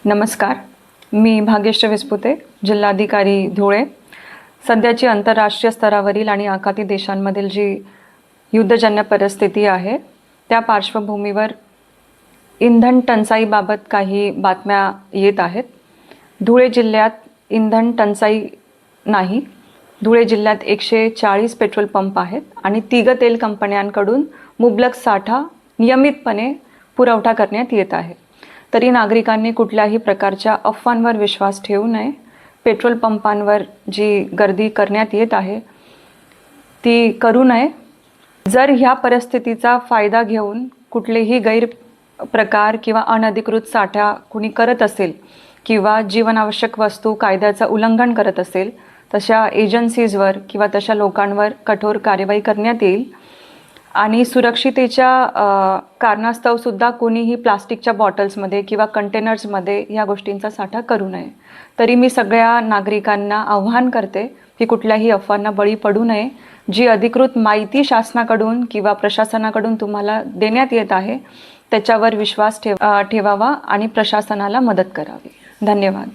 नमस्कार, मी भाग्यश्री विस्पुते, जिल्हाधिकारी धुळे. सध्याची आंतरराष्ट्रीय स्तरावरील आणि आखाती देशांमधील जी युद्धजन्य परिस्थिती आहे त्या पार्श्वभूमीवर इंधन टंचाईबाबत काही बातम्या येत आहेत. धुळे जिल्ह्यात इंधन टंचाई नाही. धुळे जिल्ह्यात 140 पेट्रोल पंप आहेत आणि तिघ तेल कंपन्यांकडून मुबलक साठा नियमितपणे पुरवठा करण्यात येत आहे. तरी नागरिकांनी कुठल्याही प्रकारच्या अफवांवर विश्वास ठेवू नये. पेट्रोल पंपांवर जी गर्दी करण्यात येत आहे ती करू नये. जर ह्या परिस्थितीचा फायदा घेऊन कुठलेही गैरप्रकार किंवा अनधिकृत साठा कुणी करत असेल किंवा जीवनावश्यक वस्तू कायद्याचं उल्लंघन करत असेल तशा एजन्सीजवर किंवा तशा लोकांवर कठोर कार्यवाही करण्यात येईल. आणि सुरक्षितेच्या कारणास्तवसुद्धा कोणीही प्लास्टिकच्या बॉटल्समध्ये किंवा कंटेनर्समध्ये या गोष्टींचा साठा करू नये. तरी मी सगळ्या नागरिकांना आव्हान करते की कुठल्याही अफवांना बळी पडू नये. जी अधिकृत माहिती शासनाकडून किंवा प्रशासनाकडून तुम्हाला देण्यात येत आहे त्याच्यावर विश्वास ठेवावा आणि प्रशासनाला मदत करावी. धन्यवाद.